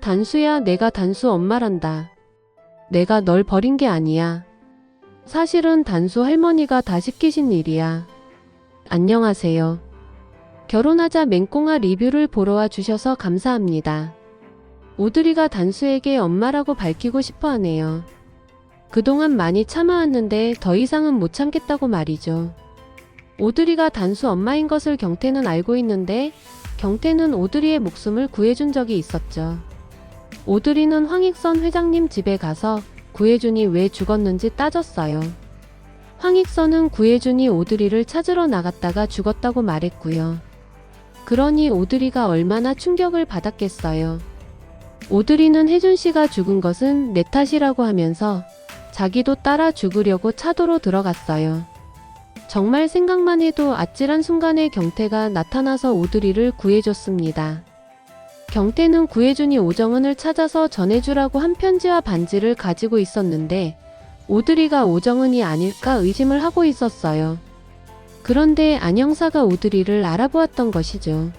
단수야, 내가 단수 엄마란다. 내가 널 버린 게 아니야. 사실은 단수 할머니가 다 시키신 일이야. 안녕하세요. 결혼하자 맹꽁아 리뷰를 보러 와 주셔서 감사합니다. 오드리가 단수에게 엄마라고 밝히고 싶어 하네요. 그동안 많이 참아왔는데 더 이상은 못 참겠다고 말이죠. 오드리가 단수 엄마인 것을 경태는 알고 있는데 경태는 오드리의 목숨을 구해준 적이 있었죠. 오드리는 황익선 회장님 집에 가서 구해준이 왜 죽었는지 따졌어요. 황익선은 구해준이 오드리를 찾으러 나갔다가 죽었다고 말했고요. 그러니 오드리가 얼마나 충격을 받았겠어요. 오드리는 혜준씨가 죽은 것은 내 탓이라고 하면서 자기도 따라 죽으려고 차도로 들어갔어요. 정말 생각만 해도 아찔한 순간에 경태가 나타나서 오드리를 구해줬습니다. 경태는 구해준이 오정은을 찾아서 전해주라고 한 편지와 반지를 가지고 있었는데 오드리가 오정은이 아닐까 의심을 하고 있었어요. 그런데 안영사가 오드리를 알아보았던 것이죠.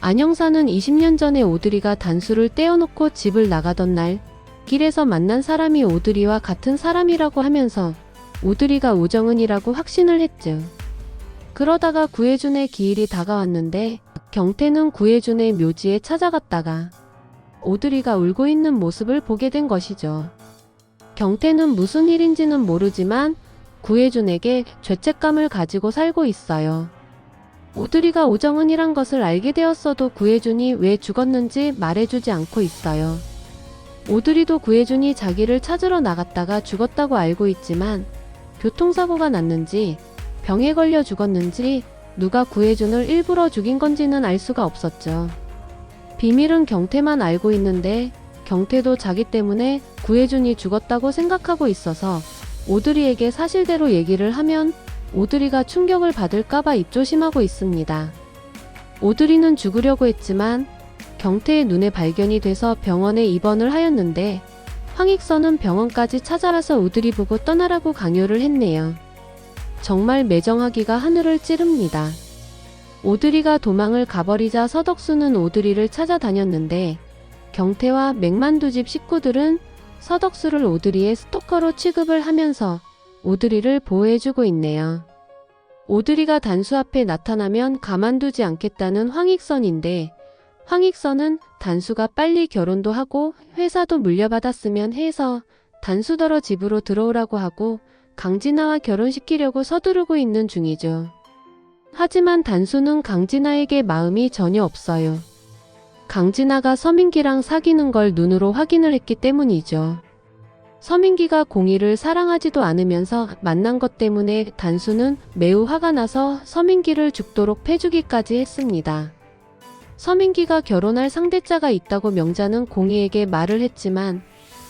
안영사는 20년 전에 오드리가 단수를 떼어놓고 집을 나가던 날 길에서 만난 사람이 오드리와 같은 사람이라고 하면서 오드리가 오정은이라고 확신을 했죠. 그러다가 구해준의 기일이 다가왔는데 경태는 구해준의 묘지에 찾아갔다가 오드리가 울고 있는 모습을 보게 된 것이죠. 경태는 무슨 일인지는 모르지만 구해준에게 죄책감을 가지고 살고 있어요. 오드리가 오정은이란 것을 알게 되었어도 구해준이 왜 죽었는지 말해주지 않고 있어요. 오드리도 구해준이 자기를 찾으러 나갔다가 죽었다고 알고 있지만 교통사고가 났는지 병에 걸려 죽었는지 누가 구해준을 일부러 죽인 건지는 알 수가 없었죠. 비밀은 경태만 알고 있는데 경태도 자기 때문에 구해준이 죽었다고 생각하고 있어서 오드리에게 사실대로 얘기를 하면 오드리가 충격을 받을까봐 입조심하고 있습니다. 오드리는 죽으려고 했지만 경태의 눈에 발견이 돼서 병원에 입원을 하였는데 황익선은 병원까지 찾아와서 오드리 보고 떠나라고 강요를 했네요. 정말 매정하기가 하늘을 찌릅니다. 오드리가 도망을 가버리자 서덕수는 오드리를 찾아다녔는데 경태와 맥만두집 식구들은 서덕수를 오드리의 스토커로 취급을 하면서 오드리를 보호해주고 있네요. 오드리가 단수 앞에 나타나면 가만두지 않겠다는 황익선인데 황익선은 단수가 빨리 결혼도 하고 회사도 물려받았으면 해서 단수더러 집으로 들어오라고 하고 강진아와 결혼시키려고 서두르고 있는 중이죠. 하지만 단수는 강진아에게 마음이 전혀 없어요. 강진아가 서민기랑 사귀는 걸 눈으로 확인을 했기 때문이죠. 서민기가 공희를 사랑하지도 않으면서 만난 것 때문에 단수는 매우 화가 나서 서민기를 죽도록 패주기까지 했습니다. 서민기가 결혼할 상대자가 있다고 명자는 공희에게 말을 했지만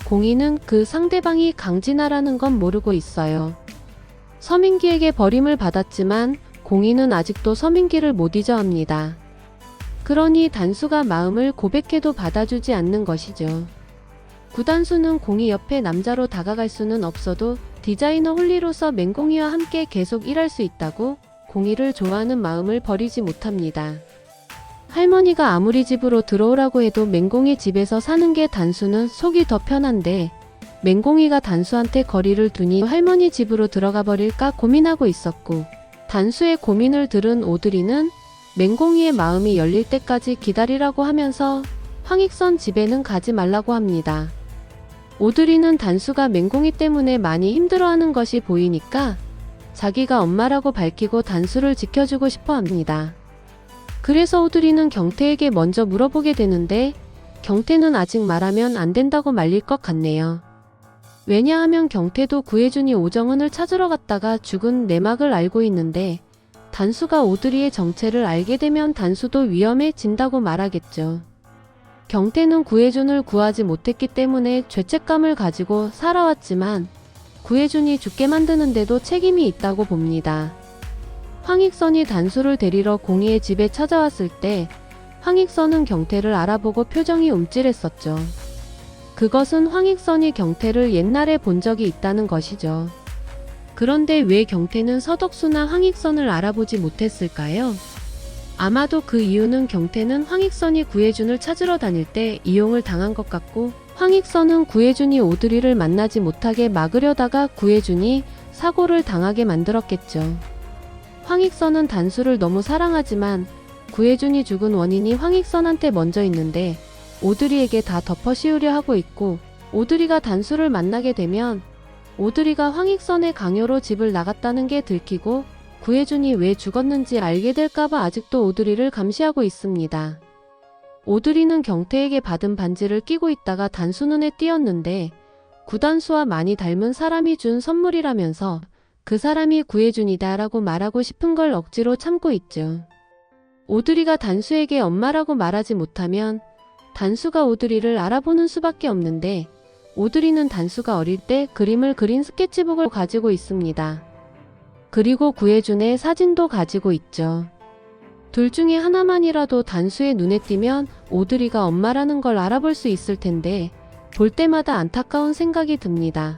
공희는 그 상대방이 강진아라는 건 모르고 있어요. 서민기에게 버림을 받았지만 공희는 아직도 서민기를 못 잊어합니다. 그러니 단수가 마음을 고백해도 받아주지 않는 것이죠. 구단수는 공희 옆에 남자로 다가갈 수는 없어도 디자이너 홀리로서 맹공희와 함께 계속 일할 수 있다고 공희를 좋아하는 마음을 버리지 못합니다. 할머니가 아무리 집으로 들어오라고 해도 맹공희 집에서 사는 게 단수는 속이 더 편한데 맹공희가 단수한테 거리를 두니 할머니 집으로 들어가 버릴까 고민하고 있었고 단수의 고민을 들은 오드리는 맹공희의 마음이 열릴 때까지 기다리라고 하면서 황익선 집에는 가지 말라고 합니다. 오드리는 단수가 맹공희 때문에 많이 힘들어하는 것이 보이니까 자기가 엄마라고 밝히고 단수를 지켜주고 싶어 합니다. 그래서 오드리는 경태에게 먼저 물어보게 되는데 경태는 아직 말하면 안 된다고 말릴 것 같네요. 왜냐하면 경태도 구해준이 오정은을 찾으러 갔다가 죽은 내막을 알고 있는데 단수가 오드리의 정체를 알게 되면 단수도 위험해진다고 말하겠죠. 경태는 구해준을 구하지 못했기 때문에 죄책감을 가지고 살아왔지만 구해준이 죽게 만드는데도 책임이 있다고 봅니다. 황익선이 단수를 데리러 공희의 집에 찾아왔을 때 황익선은 경태를 알아보고 표정이 움찔했었죠. 그것은 황익선이 경태를 옛날에 본 적이 있다는 것이죠. 그런데 왜 경태는 서덕수나 황익선을 알아보지 못했을까요? 아마도 그 이유는 경태는 황익선이 구혜준을 찾으러 다닐 때 이용을 당한 것 같고, 황익선은 구혜준이 오드리를 만나지 못하게 막으려다가 구혜준이 사고를 당하게 만들었겠죠. 황익선은 단수를 너무 사랑하지만 구혜준이 죽은 원인이 황익선한테 먼저 있는데 오드리에게 다 덮어씌우려 하고 있고, 오드리가 단수를 만나게 되면 오드리가 황익선의 강요로 집을 나갔다는 게 들키고 구혜준이 왜 죽었는지 알게 될까봐 아직도 오드리를 감시하고 있습니다. 오드리는 경태에게 받은 반지를 끼고 있다가 단수 눈에 띄었는데 구단수와 많이 닮은 사람이 준 선물이라면서 그 사람이 구혜준이다 라고 말하고 싶은 걸 억지로 참고 있죠. 오드리가 단수에게 엄마라고 말하지 못하면 단수가 오드리를 알아보는 수밖에 없는데, 오드리는 단수가 어릴 때 그림을 그린 스케치북을 가지고 있습니다. 그리고 구혜준의 사진도 가지고 있죠. 둘 중에 하나만이라도 단수의 눈에 띄면 오드리가 엄마라는 걸 알아볼 수 있을 텐데 볼 때마다 안타까운 생각이 듭니다.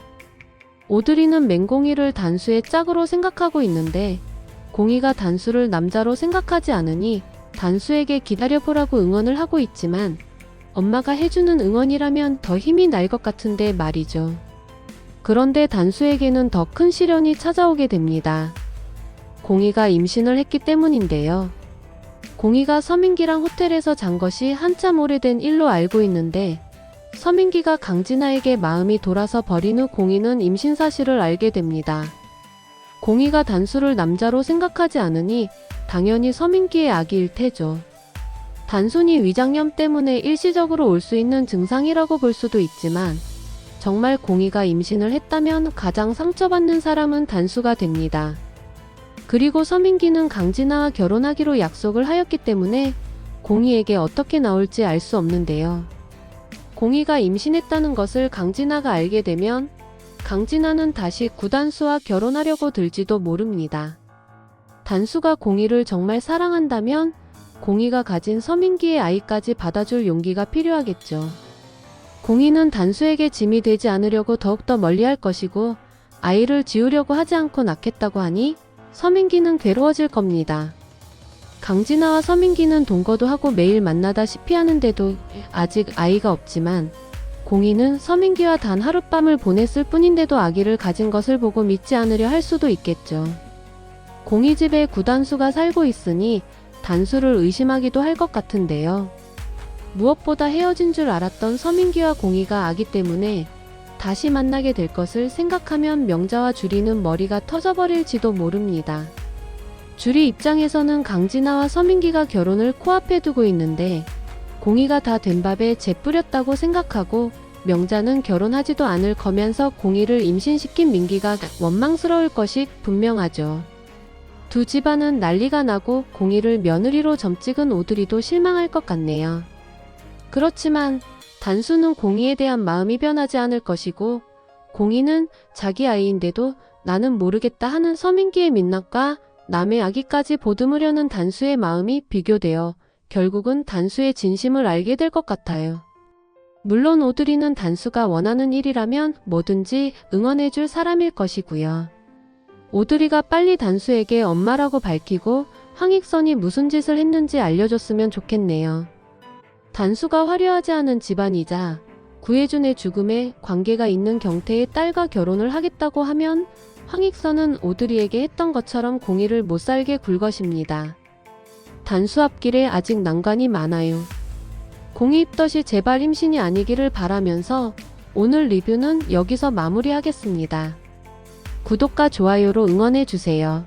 오드리는 맹공이를 단수의 짝으로 생각하고 있는데 공이가 단수를 남자로 생각하지 않으니 단수에게 기다려보라고 응원을 하고 있지만 엄마가 해주는 응원이라면 더 힘이 날 것 같은데 말이죠. 그런데 단수에게는 더 큰 시련이 찾아오게 됩니다. 공이가 임신을 했기 때문인데요. 공이가 서민기랑 호텔에서 잔 것이 한참 오래된 일로 알고 있는데 서민기가 강진아에게 마음이 돌아서 버린 후 공이는 임신 사실을 알게 됩니다. 공이가 단수를 남자로 생각하지 않으니 당연히 서민기의 아기일 테죠. 단순히 위장염 때문에 일시적으로 올 수 있는 증상이라고 볼 수도 있지만 정말 공이가 임신을 했다면 가장 상처받는 사람은 단수가 됩니다. 그리고 서민기는 강진아와 결혼하기로 약속을 하였기 때문에 공이에게 어떻게 나올지 알 수 없는데요. 공이가 임신했다는 것을 강진아가 알게 되면 강진아는 다시 구단수와 결혼하려고 들지도 모릅니다. 단수가 공이를 정말 사랑한다면 공이가 가진 서민기의 아이까지 받아줄 용기가 필요하겠죠. 공이는 단수에게 짐이 되지 않으려고 더욱더 멀리할 것이고 아이를 지우려고 하지 않고 낳겠다고 하니 서민기는 괴로워질 겁니다. 강진아와 서민기는 동거도 하고 매일 만나다시피 하는데도 아직 아이가 없지만 공이는 서민기와 단 하룻밤을 보냈을 뿐인데도 아기를 가진 것을 보고 믿지 않으려 할 수도 있겠죠. 공이 집에 구단수가 살고 있으니 단수를 의심하기도 할 것 같은데요. 무엇보다 헤어진 줄 알았던 서민기와 공이가 아기 때문에 다시 만나게 될 것을 생각하면 명자와 주리는 머리가 터져버릴지도 모릅니다. 주리 입장에서는 강진아와 서민기가 결혼을 코앞에 두고 있는데 공이가 다 된 밥에 재 뿌렸다고 생각하고 명자는 결혼하지도 않을 거면서 공이를 임신시킨 민기가 원망스러울 것이 분명하죠. 두 집안은 난리가 나고 공이를 며느리로 점찍은 오드리도 실망할 것 같네요. 그렇지만 단수는 공이에 대한 마음이 변하지 않을 것이고 공이는 자기 아이인데도 나는 모르겠다 하는 서민기의 민낯과 남의 아기까지 보듬으려는 단수의 마음이 비교되어 결국은 단수의 진심을 알게 될 것 같아요. 물론 오드리는 단수가 원하는 일이라면 뭐든지 응원해줄 사람일 것이고요. 오드리가 빨리 단수에게 엄마라고 밝히고 황익선이 무슨 짓을 했는지 알려줬으면 좋겠네요. 단수가 화려하지 않은 집안이자 구혜준의 죽음에 관계가 있는 경태의 딸과 결혼을 하겠다고 하면 황익선은 오드리에게 했던 것처럼 공이를 못살게 굴 것입니다. 단수 앞길에 아직 난관이 많아요. 공이 입덧이 제발 임신이 아니기를 바라면서 오늘 리뷰는 여기서 마무리하겠습니다. 구독과 좋아요로 응원해주세요.